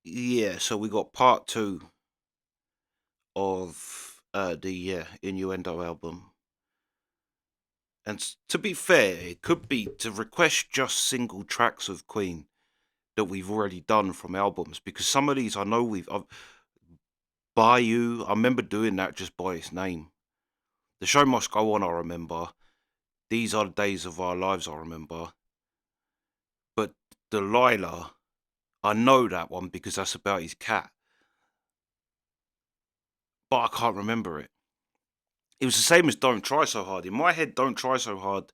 Yeah, so we got part two of the Innuendo album. And to be fair, it could be to request just single tracks of Queen that we've already done from albums, because some of these I know Bijou, I remember doing that just by its name. The Show Must Go On, I remember. These Are the Days of Our Lives, I remember. But Delilah, I know that one because that's about his cat. But I can't remember it. It was the same as Don't Try So Hard. In my head, Don't Try So Hard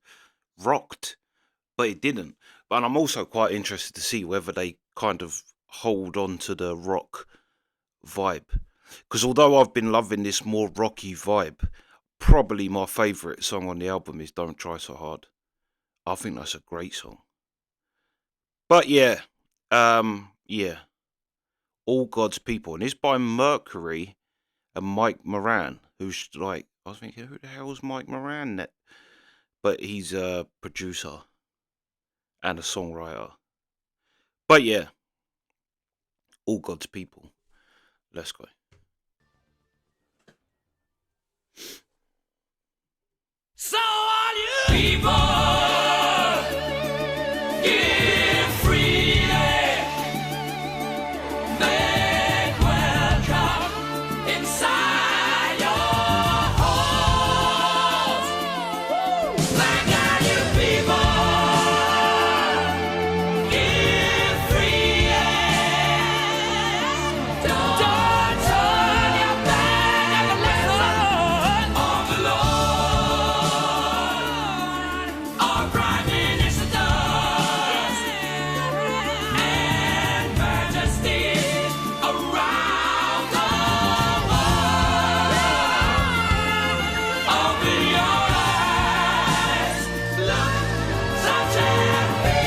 rocked, but it didn't. But I'm also quite interested to see whether they kind of hold on to the rock vibe. Because although I've been loving this more rocky vibe, probably my favourite song on the album is Don't Try So Hard. I think that's a great song. But yeah, All God's People. And it's by Mercury and Mike Moran, who's like, I was thinking, who the hell's Mike Moran? But he's a producer and a songwriter. But yeah, All God's People. Let's go. So all you people, give freely, make welcome inside your halls. Thank God you people, give freely, don't turn your back on the lesson of the Lord. Our Prime Minister does, and majesties around the world. Open your eyes, look, such and be.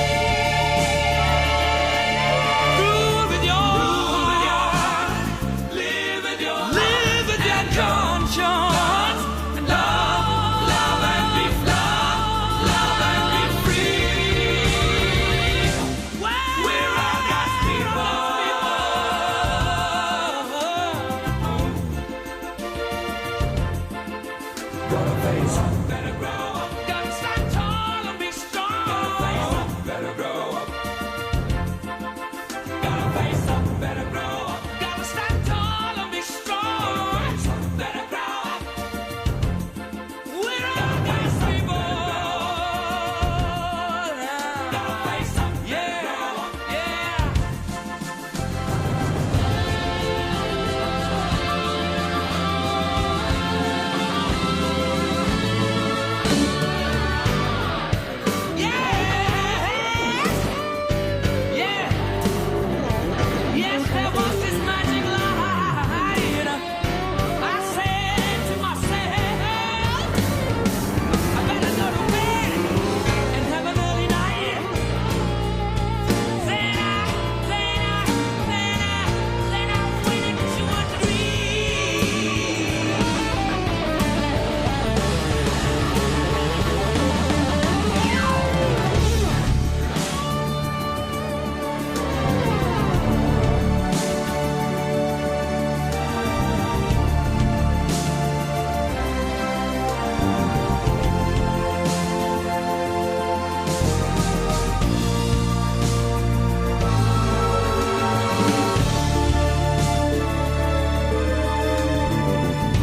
Rule with your heart, live with your conscience, and love and be love and be free. We're all God's people. Gotta face up, better grow up. Gotta stand tall and be strong. Gotta face up, better grow up. Gotta face up, better grow up. Gotta stand tall and be strong. Gotta face up, better grow up. We're all God's people. Gotta face up, better grow up. Yeah. Yes, there was this magic light. I said to myself, I better go to bed and have an early night. Then I waited 2 or 3.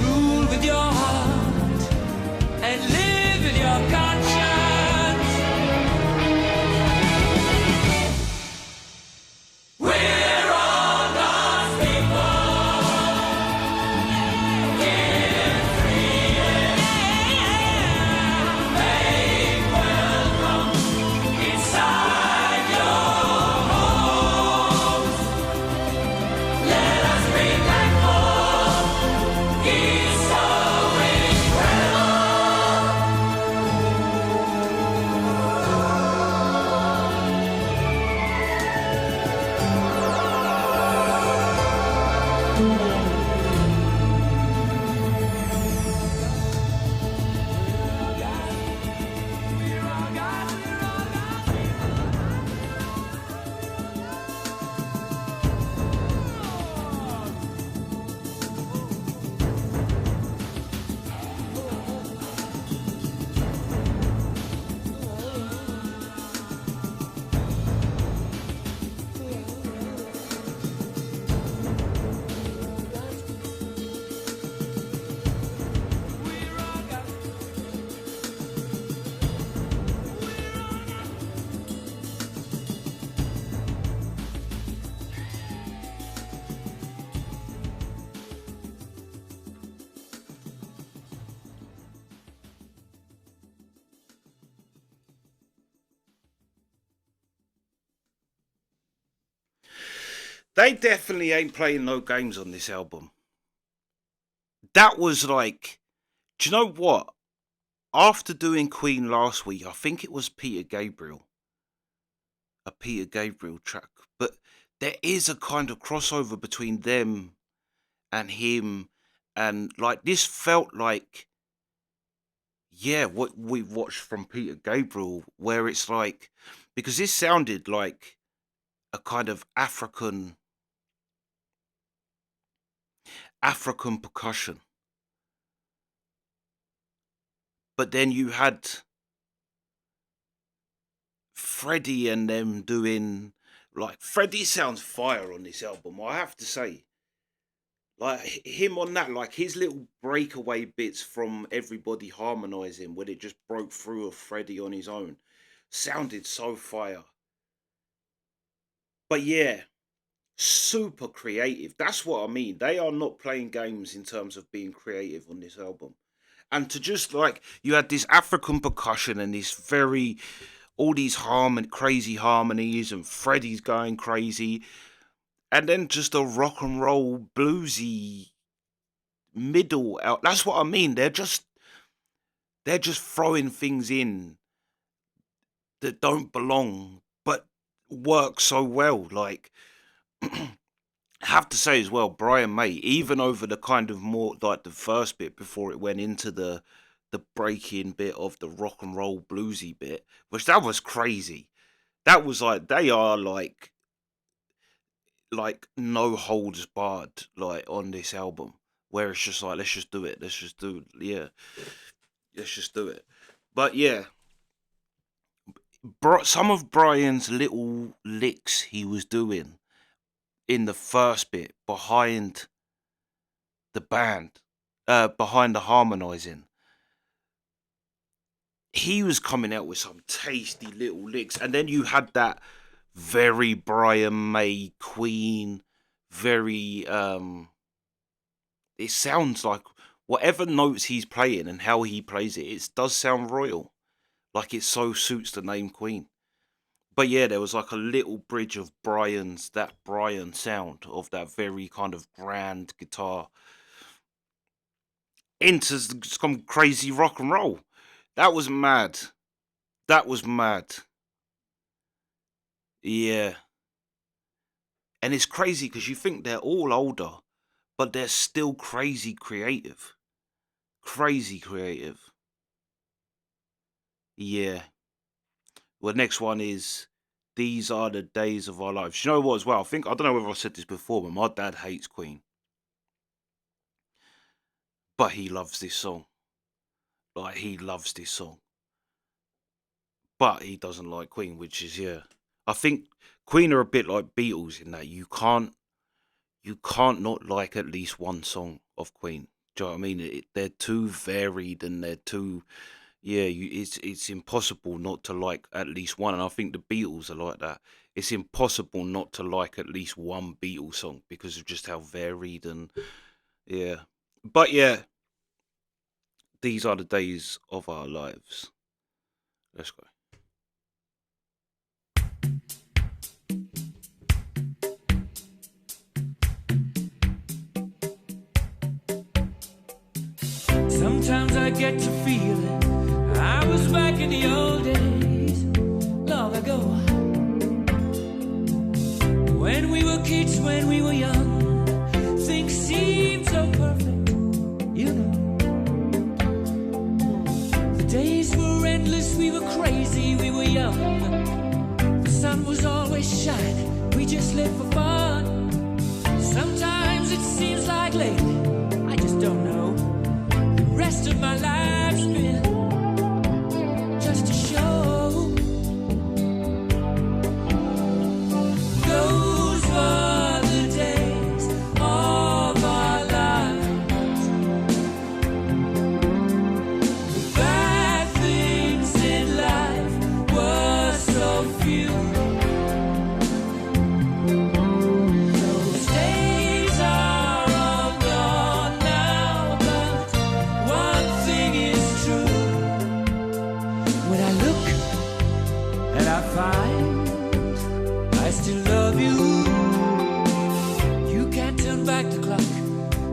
Rule with your heart and live with your conscience. We're all God's people. Give freely, make welcome inside your homes. Let us be thankful. He's so incredible. They definitely ain't playing no games on this album. That was like, do you know what? After doing Queen last week, I think it was a Peter Gabriel track. But there is a kind of crossover between them and him. And like, this felt like, yeah, what we watched from Peter Gabriel, where it's like, because this sounded like a kind of African percussion. But then you had Freddie and them doing, like, Freddie sounds fire on this album, I have to say. Like, him on that, like, his little breakaway bits from everybody harmonizing when it just broke through of Freddie on his own sounded so fire. But yeah, super creative. That's what I mean. They are not playing games in terms of being creative on this album. And to just like, you had this African percussion and this all these crazy harmonies, and Freddie's going crazy, and then just a rock and roll bluesy middle out. That's what I mean. They're just throwing things in that don't belong, but work so well. Like, have to say as well, Brian May, even over the kind of more like the first bit before it went into the breaking bit of the rock and roll bluesy bit, which that was crazy. That was like, they are like no holds barred, like, on this album, where it's just like, let's just do it. Let's just do it. But yeah, some of Brian's little licks he was doing in the first bit behind the band, behind the harmonizing, he was coming out with some tasty little licks. And then you had that very Brian May Queen, very it sounds like whatever notes he's playing and how he plays it, it does sound royal, like it so suits the name Queen. But yeah, there was like a little bridge of that Brian sound of that very kind of grand guitar into some crazy rock and roll. That was mad. Yeah. And it's crazy because you think they're all older, but they're still crazy creative. Yeah. Well, next one is These Are the Days of Our Lives. You know what as well? I don't know whether I said this before, but my dad hates Queen. But he loves this song. Like, he loves this song. But he doesn't like Queen, which is, yeah. I think Queen are a bit like Beatles in that you can't not like at least one song of Queen. Do you know what I mean? They're too varied and they're too, yeah, it's impossible not to like at least one. And I think the Beatles are like that. It's impossible not to like at least one Beatles song because of just how varied and, yeah. But yeah, These Are the Days of Our Lives. Let's go. Sometimes I get to feeling I was back in the old days, long ago, when we were kids, when we were young. Things seemed so perfect, you know. The days were endless, we were crazy, we were young. The sun was always shining, we just lived for fun. Sometimes it seems like lately, I just don't know. Rest of my life's been just a show. Those were the days of our lives. The bad things in life were so few. turn back the clock.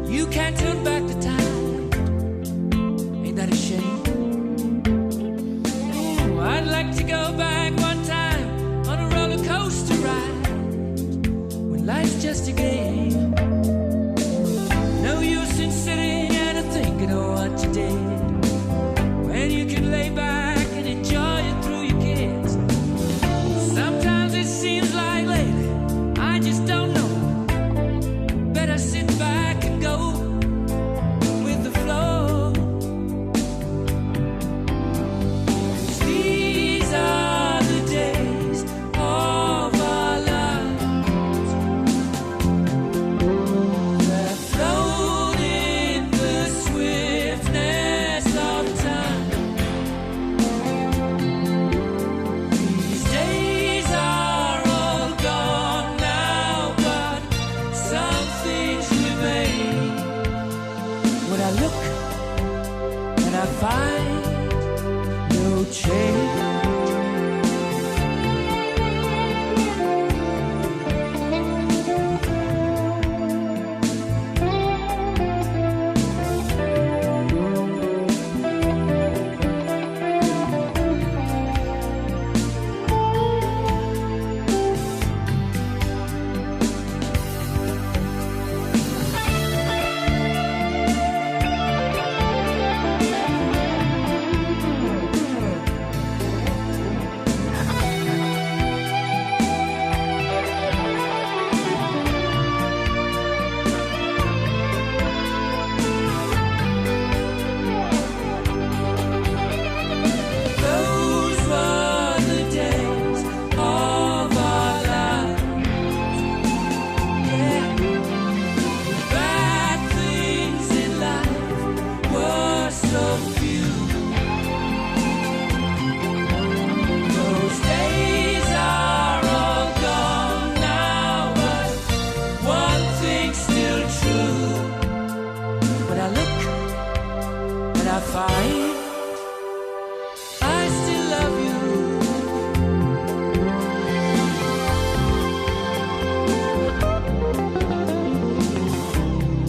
You can't turn back the time. Ain't that a shame? Ooh, I'd like to go back one time on a roller coaster ride when life's just a game. No use in sitting and thinking of what you did when you can lay back and enjoy it through your kids. Sometimes it seems like lately I just don't know. Better sit back and go with the flow. 'Cause these are the days of our lives that float in the swiftness of time. These days are all gone now, but some things remain. When I look and I find no change. Those were the days of our lives. Yeah. Bad things in life were so few. Those days are all gone now, but one thing's still true. When I look and I find I still love you.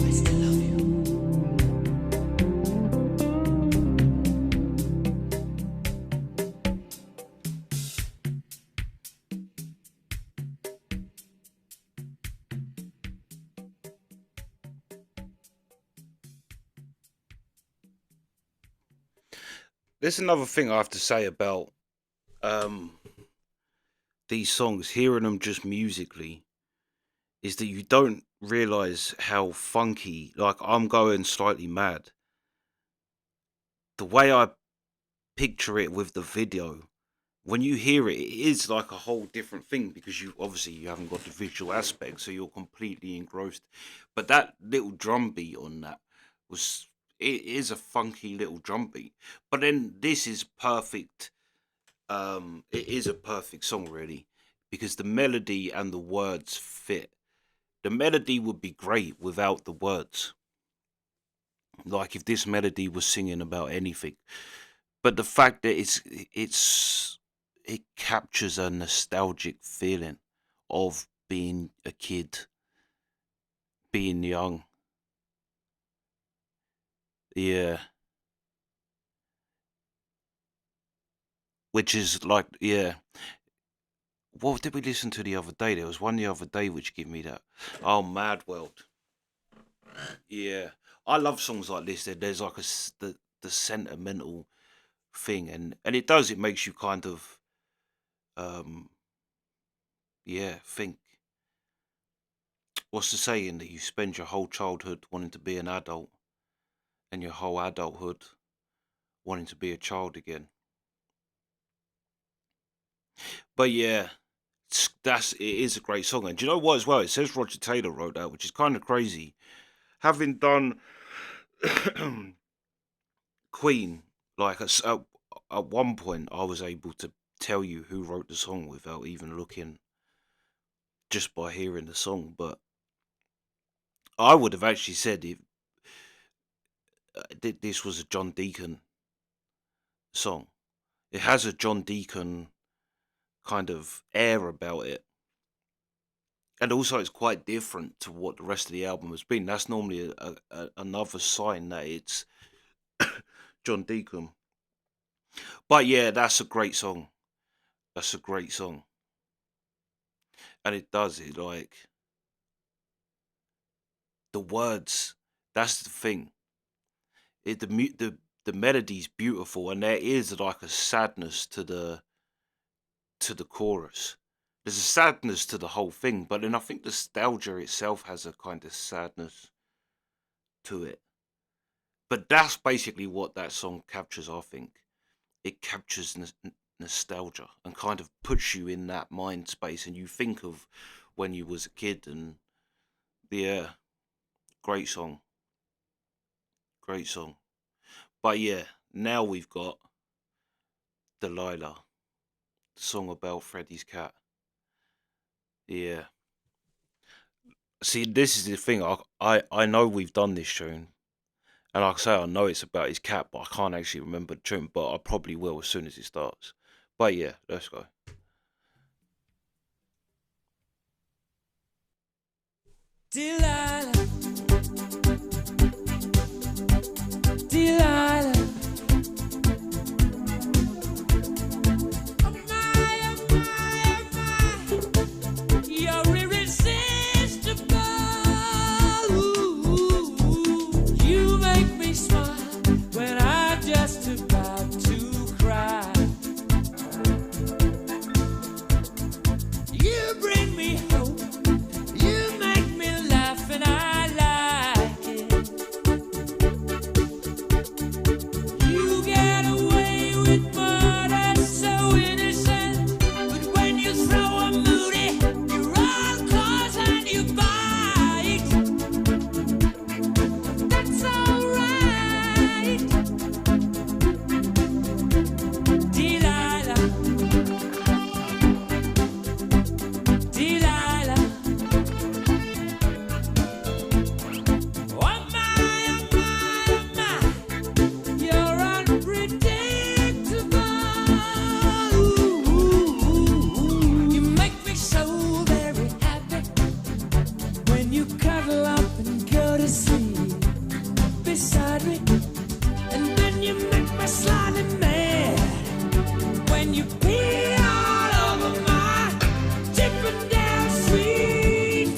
I still love you. There's another thing I have to say about um these songs, hearing them just musically, is that you don't realize how funky, like I'm going slightly mad. The way I picture it with the video, when you hear it, it is like a whole different thing because you obviously you haven't got the visual aspect, so you're completely engrossed. But that little drum beat on that was it is a funky little drum beat. But then this is perfect. It is a perfect song really because the melody and the words fit. The melody would be great without the words. Like if this melody was singing about anything, but the fact that it captures a nostalgic feeling of being a kid, being young. Yeah, which is like yeah. What did we listen to the other day? There was one the other day which gave me that. Oh, Mad World. Yeah, I love songs like this. There's like the sentimental thing, and it does. It makes you kind of um yeah think. What's the saying that you spend your whole childhood wanting to be an adult and your whole adulthood wanting to be a child again? But yeah, it is a great song. And do you know what as well? It says Roger Taylor wrote that, which is kind of crazy. Having done Queen, like at one point, I was able to tell you who wrote the song without even looking, just by hearing the song. But I would have actually said if this was a John Deacon song. It has a John Deacon kind of air about it, And also, it's quite different to what the rest of the album has been. That's normally another sign that it's John Deacon. But yeah, that's a great song. That's a great song, and it does it like the words. That's the thing. The melody's beautiful, and there is like a sadness to the chorus. There's a sadness to the whole thing, but then I think nostalgia itself has a kind of sadness to it. But that's basically what that song captures, I think. It captures nostalgia and kind of puts you in that mind space, and you think of when you was a kid. And yeah, great song, great song. But yeah, now we've got Delilah, the song about Freddie's cat. Yeah. See, this is the thing. I know we've done this tune, and like I say, I know it's about his cat, but I can't actually remember the tune. But I probably will as soon as it starts. But yeah, let's go. Delilah, Delilah. Oh my, oh my, oh my. You're irresistible. You make me smile when I'm just about to cry. You bring me hope. You make me laugh and I like it. You get away with murder so innocent, but when you throw a moody, you roll claws and you bite. That's alright, Delilah, Delilah. Oh my, oh my, oh my. You're unpredictable. You make me so very happy when you cuddle up and go to sleep beside me, and then you make me slightly mad when you pee all over my tipping down street.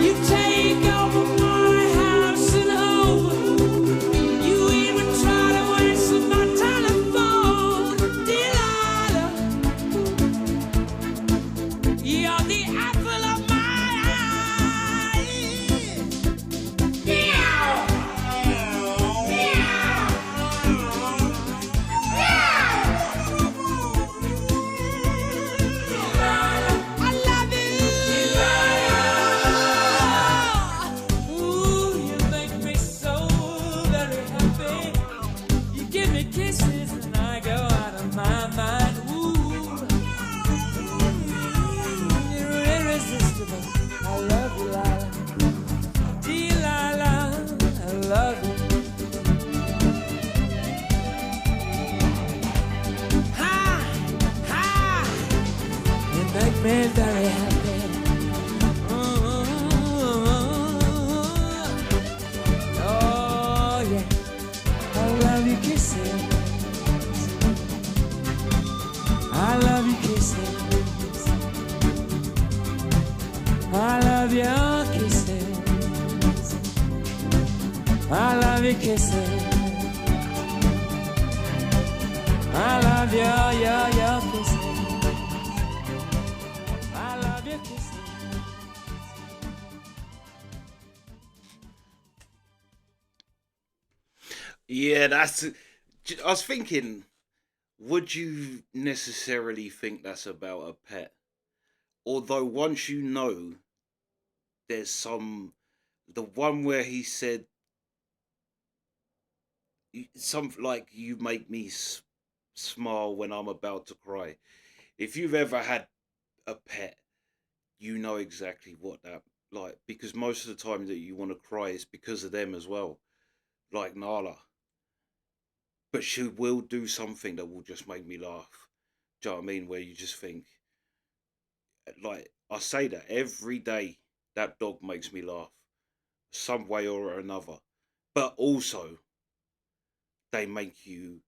You take over my house and home. You even try to answer my telephone, Delilah. You're the apple of my eye. Meow, I love you. Ooh, you make me so very happy. You give me kisses and I go out of my mind. Ooh, you're irresistible. I love you, Lila. Delilah, I love you. Ha, ha. You make me very happy. Oh yeah, I love you kissing. I love you kissing. I love your kisses. I love you kissing. I love your kisses. I love your kisses. Yeah, that's. I was thinking, would you necessarily think that's about a pet? Although once you know there's the one where he said something like, "You make me smile when I'm about to cry." If you've ever had a pet, you know exactly what that like, because most of the time that you want to cry is because of them as well, like Nala. But she will do something that will just make me laugh. Do you know what I mean? Where you just think, like, I say that every day, that dog makes me laugh, some way or another. But also, they make you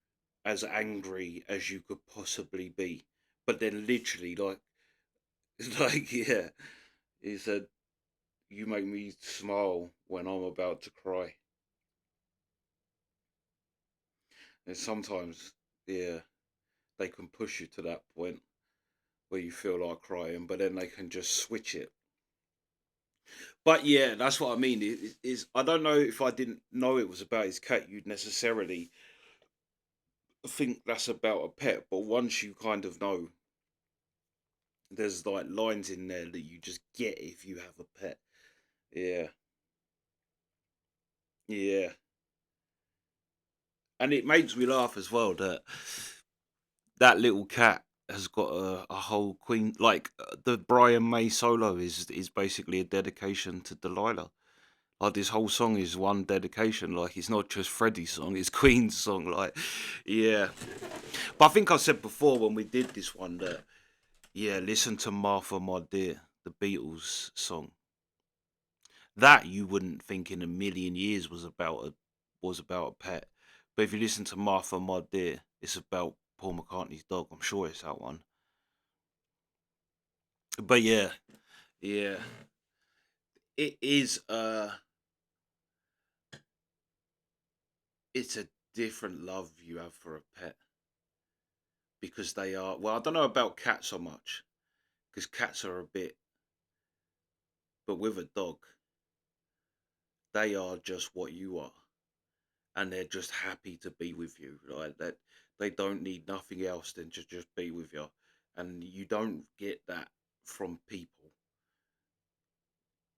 as angry as you could possibly be. But then, literally, like, like, yeah, he said, "You make me smile when I'm about to cry." And sometimes, yeah, they can push you to that point where you feel like crying, but then they can just switch it. But yeah, that's what I mean. Is I don't know if I didn't know it was about his cat, you'd necessarily think that's about a pet. But once you kind of know, there's like lines in there that you just get if you have a pet. Yeah, yeah, and it makes me laugh as well that that little cat has got a whole queen, like the Brian May solo is basically a dedication to Delilah. Like this whole song is one dedication. Like it's not just Freddie's song; it's Queen's song. Like, yeah. But I think I said before when we did this one that, yeah, listen to Martha, My Dear, the Beatles song. That you wouldn't think in a million years was about a pet. But if you listen to Martha, My Dear, it's about Paul McCartney's dog. I'm sure it's that one. But yeah, yeah, it is. It's a different love you have for a pet because they are. Well, I don't know about cats so much because cats are a bit, but with a dog, they are just what you are, and they're just happy to be with you. Like that, they don't need nothing else than to just be with you, and you don't get that from people.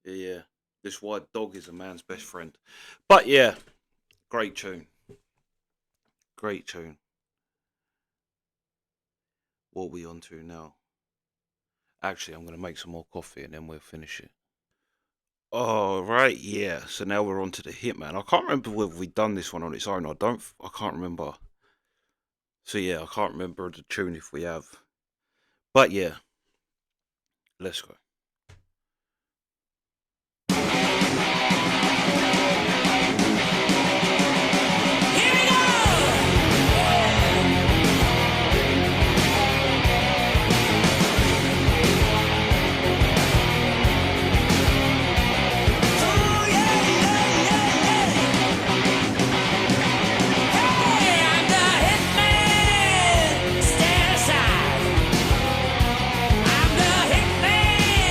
Yeah, that's why dog is a man's best friend. But yeah, great tune, great tune. What are we on to now? Actually, I'm gonna make some more coffee and then we'll finish it. Oh right, yeah. So now we're on to the Hitman. I can't remember whether we've done this one on its own. I can't remember. So yeah, I can't remember the tune if we have. But yeah, let's go. Here we go! Oh, yeah, yeah, yeah, yeah. Hey, I'm the hitman. Stand aside. I'm the hitman.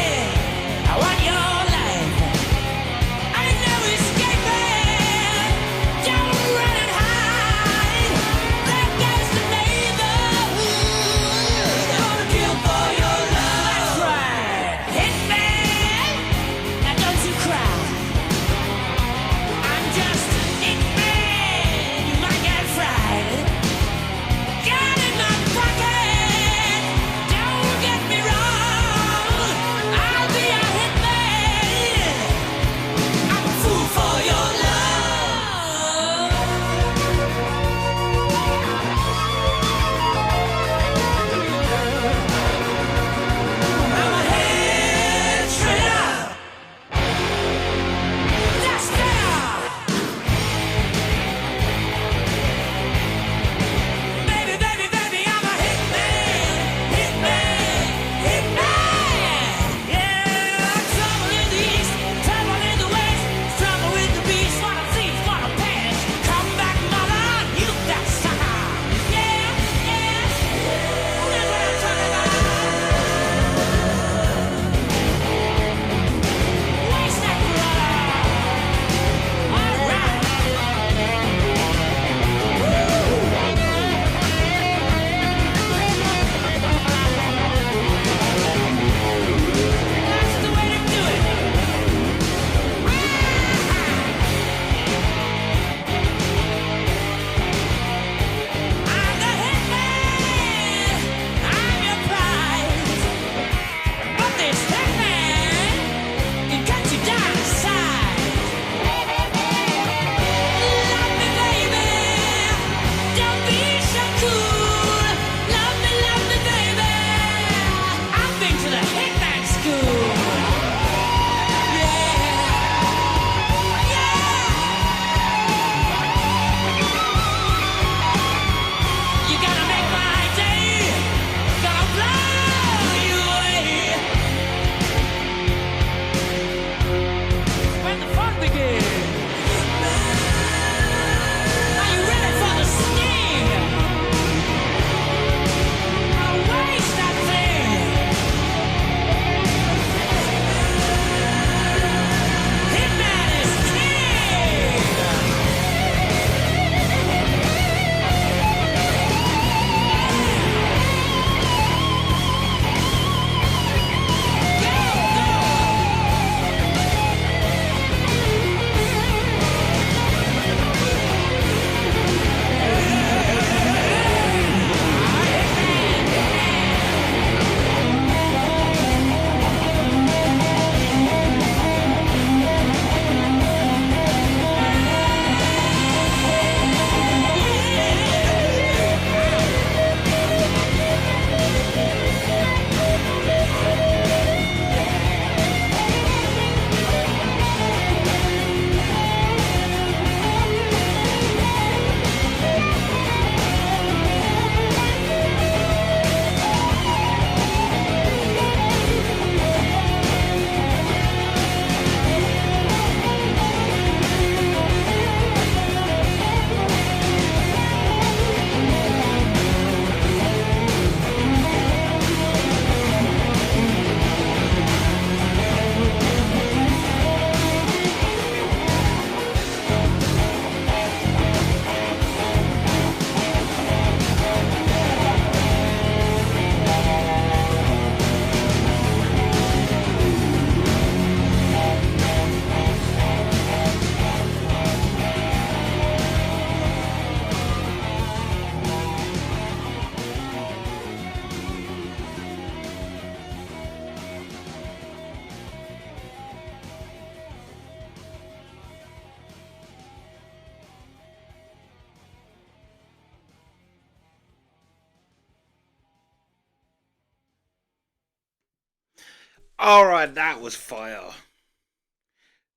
All right, that was fire.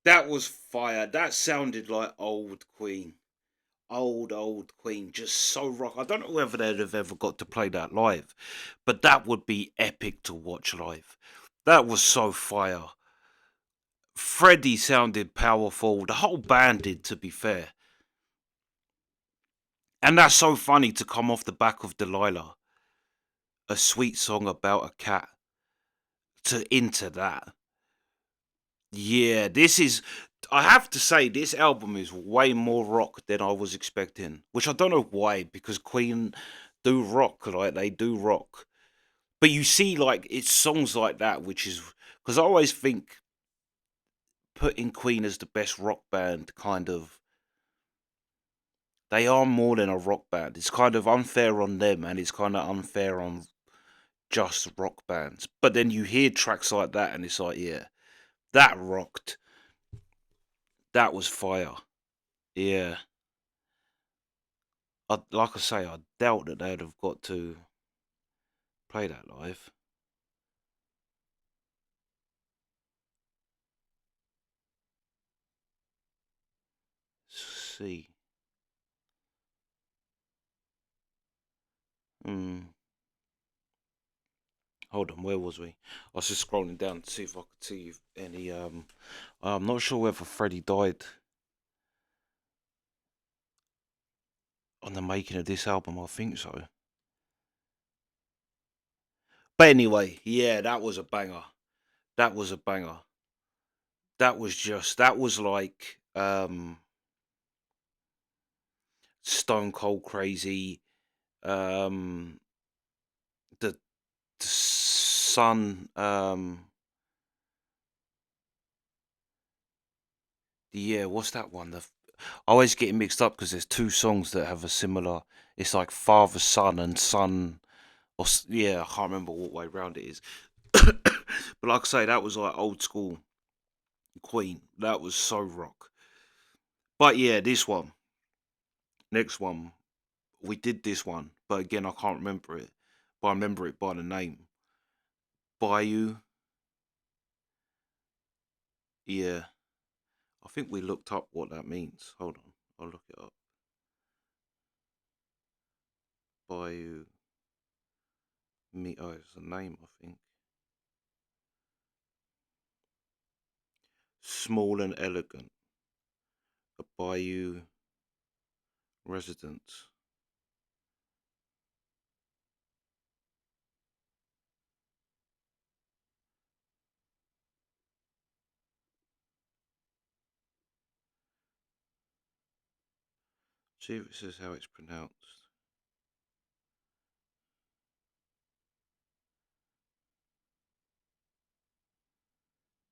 That was fire. That sounded like old Queen. Old Queen. Just so rock. I don't know whether they'd have ever got to play that live, but that would be epic to watch live. That was so fire. Freddie sounded powerful. The whole band did, to be fair. And that's so funny to come off the back of Delilah, a sweet song about a cat, to into that. Yeah, this is. I have to say, this album is way more rock than I was expecting, which I don't know why, because Queen do rock, like they do rock. But you see, like, it's songs like that, which is. Because I always think putting Queen as the best rock band kind of. They are more than a rock band. It's kind of unfair on them, and it's kind of unfair on just rock bands. But then you hear tracks like that, and it's like, yeah, that rocked. That was fire. Yeah. Like I say, I doubt that they'd have got to play that live. Let's see. Hmm. Hold on, where was we? I was just scrolling down to see if I could see any. I'm not sure whether Freddie died on the making of this album. I think so. But anyway, yeah, that was a banger. That was a banger. That was like Stone Cold Crazy. Um, the, the Sun. Yeah, what's that one? I always get it mixed up because there's two songs that have a similar. It's like Father, Son, and Son. Yeah, I can't remember what way round it is. But like I say, that was like old school Queen. That was so rock. But yeah, this one, next one, we did this one, but again, I can't remember it. But I remember it by the name. Bayou. Yeah, I think we looked up what that means. Hold on, I'll look it up. Bayou. Oh, it's a name, I think. Small and elegant. A Bayou residence. See if it says how it's pronounced.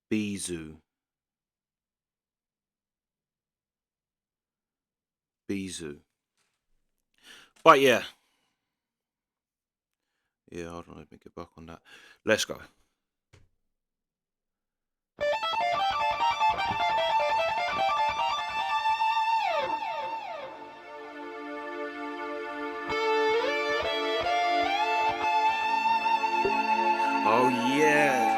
Bijou. Bijou. But yeah. Yeah, hold on, let me get back on that. Let's go. Oh yeah.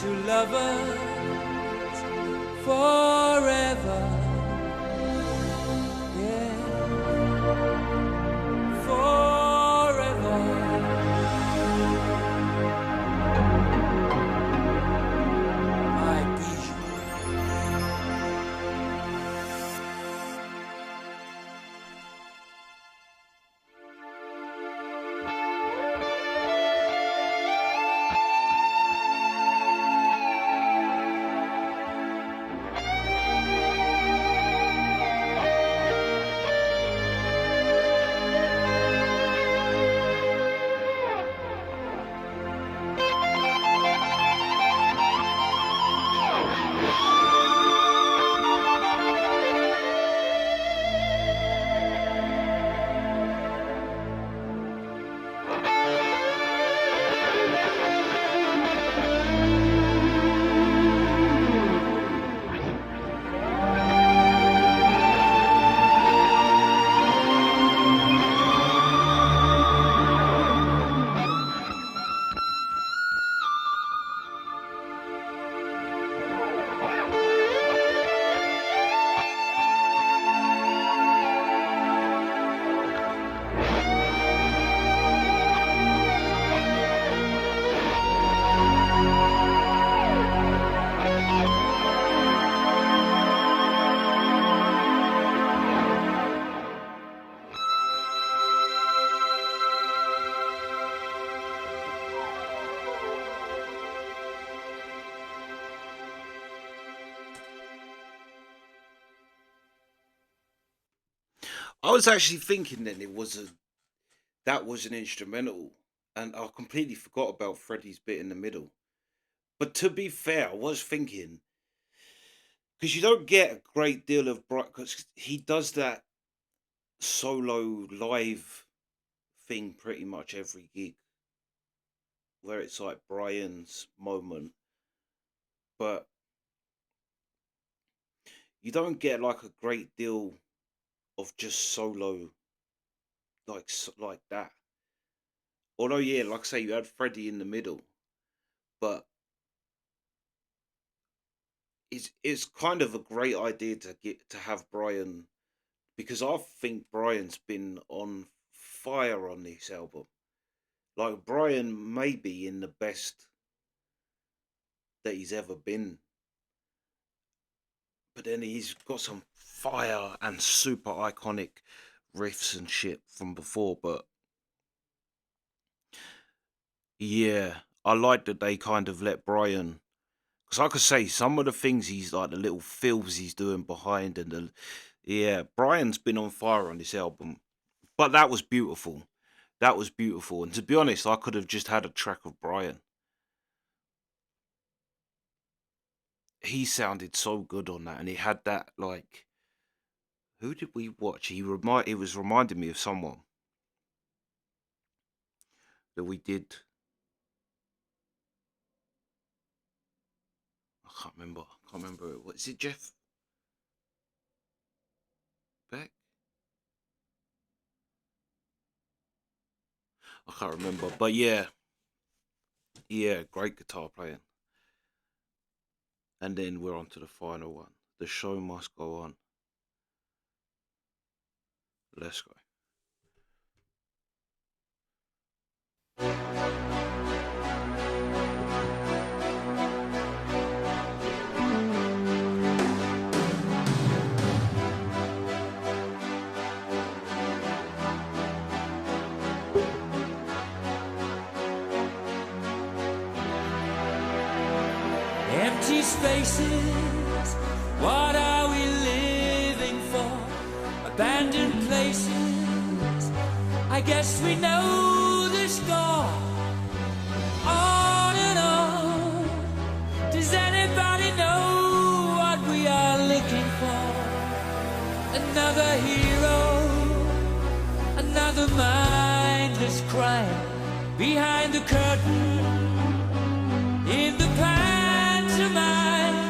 to lovers forever. Yeah, forever. My Bijou. I was actually thinking then that was an instrumental, and I completely forgot about Freddie's bit in the middle. But to be fair, I was thinking because you don't get a great deal of Brian because he does that solo live thing pretty much every gig, where it's like Brian's moment, but you don't get like a great deal of just solo like that. Although, yeah, like I say, you had Freddie in the middle, but it's kind of a great idea to have Brian because I think Brian's been on fire on this album. Like Brian may be in the best that he's ever been, but then he's got some fire and super iconic riffs and shit from before. But yeah, I like that they kind of let Brian. Because like I say, some of the things he's like the little fills he's doing behind yeah, Brian's been on fire on this album. But that was beautiful. That was beautiful. And to be honest, I could have just had a track of Brian. He sounded so good on that, and he had that like who did we watch? It was reminding me of someone that we did. I can't remember. I can't remember. What is it, Jeff Beck? I can't remember. But yeah, great guitar playing. And then we're on to the final one. The show must go on. Let's go. Empty spaces, what are we living for? Abandoned places, I guess we know the score. On and on, does anybody know what we are looking for? Another hero, another mindless crime behind the curtain in the pantomime.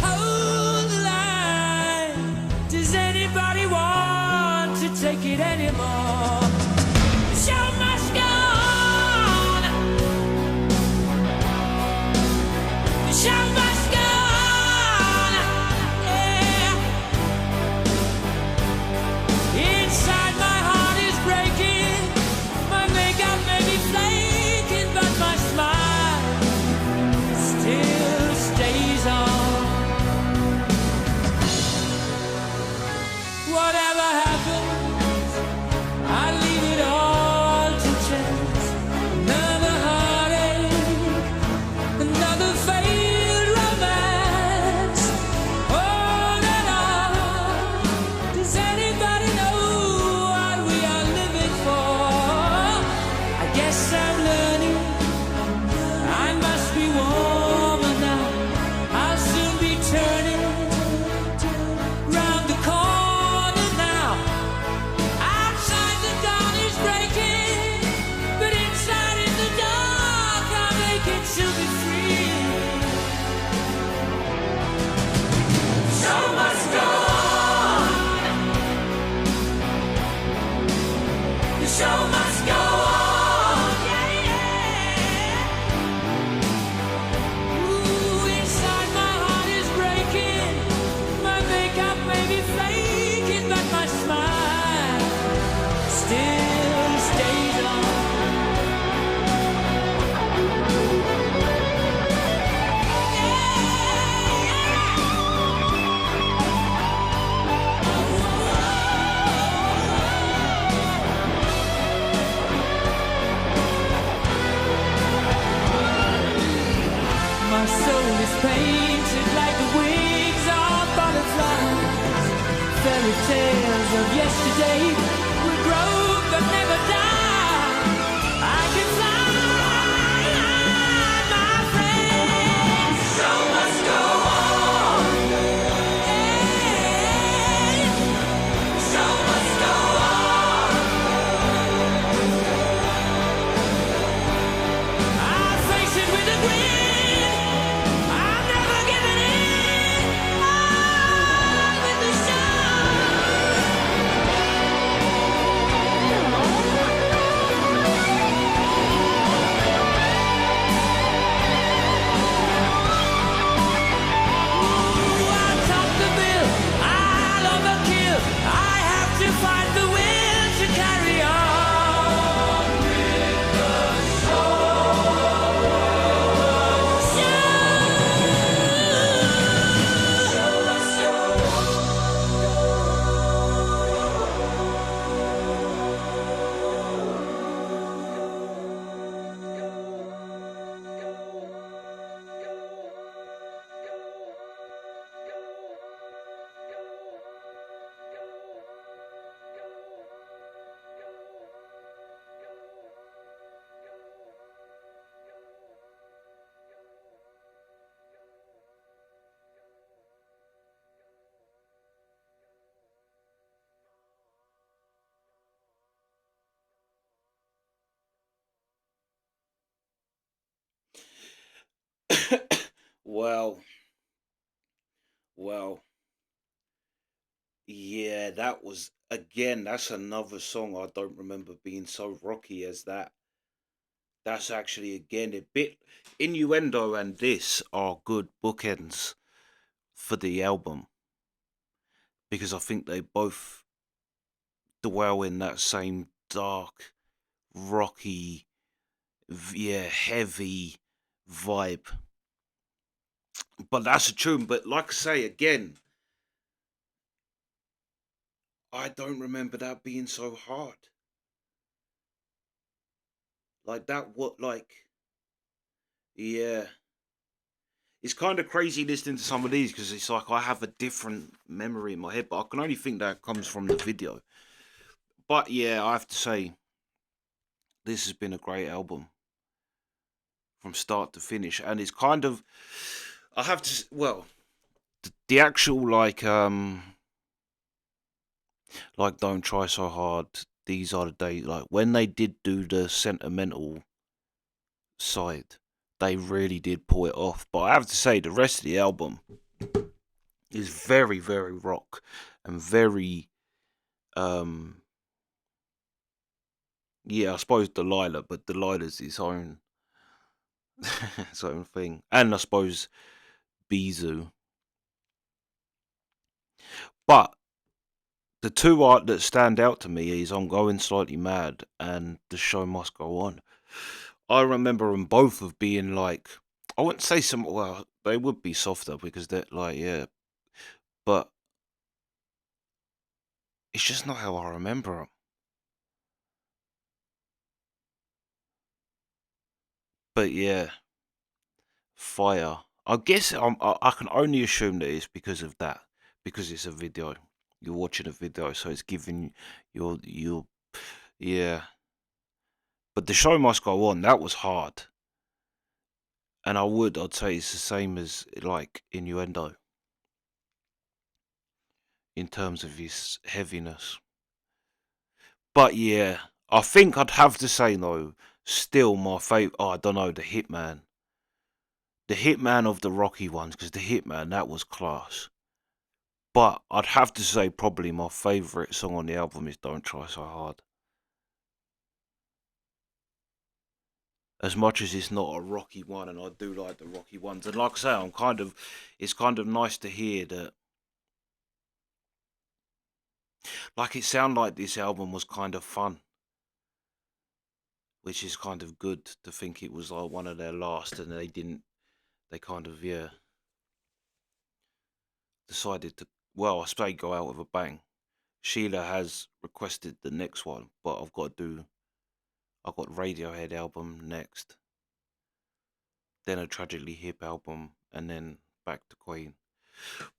Hold the line. Does anybody want to take it anymore? The show must go on. fairy tales of yesterday will grow but never die. I can fly, my friend. Show must go on. Yeah. Show must go on. I'll face it with a grin. I'm never giving in. On with the show. I'll top the bill. I'll overkill. I have to find the will to carry on with the Well, well, yeah, that was again. That's another song I don't remember being so rocky as that. That's actually again a bit. Innuendo and this are good bookends for the album because I think they both dwell in that same dark, rocky, yeah, heavy vibe. But that's a tune. But like I say again, I don't remember that being so hard. Like that. What? Like, yeah. It's kind of crazy listening to some of these because it's like I have a different memory in my head, but I can only think that comes from the video. But yeah, I have to say, this has been a great album from start to finish, and it's kind of, I have to, well, the actual like Don't Try So Hard, These Are the Days, like when they did do the sentimental side, they really did pull it off. But I have to say, the rest of the album is very, very rock and very, um, yeah, I suppose Delilah, but Delilah's its own, its own thing, and I suppose Bijou. But the two art that stand out to me is I'm Going Slightly Mad and The Show Must Go On. I remember them both of being like, I wouldn't say some, well, they would be softer because they're like, yeah, but it's just not how I remember them. But yeah, fire. I guess I can only assume that it's because of that, because it's a video. You're watching a video, so it's giving your yeah. But The Show Must Go On. That was hard, and I'd say it's the same as like Innuendo in terms of his heaviness. But yeah, I think I'd have to say though, still my favorite. Oh, I don't know, the Hitman of the Rocky ones, because the Hitman that was class. But I'd have to say probably my favourite song on the album is Don't Try So Hard. As much as it's not a rocky one, and I do like the rocky ones, and like I say, it's kind of nice to hear that. Like it sounded like this album was kind of fun, which is kind of good to think it was like one of their last, and they didn't. They kind of decided to. Well, I say go out with a bang. Sheila has requested the next one, but I've got Radiohead album next, then a Tragically Hip album, and then back to Queen.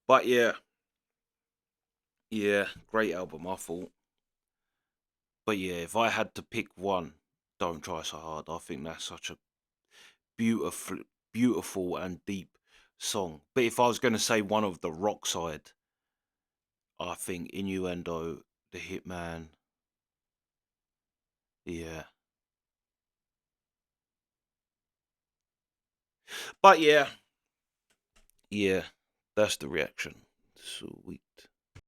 But yeah, Yeah, great album, I thought. But yeah, if I had to pick one, Don't Try So Hard, I think that's such a beautiful, beautiful and deep song. But if I was going to say one of the rock side, I think Innuendo, The Hitman. Yeah. But yeah, yeah, that's the reaction. Sweet.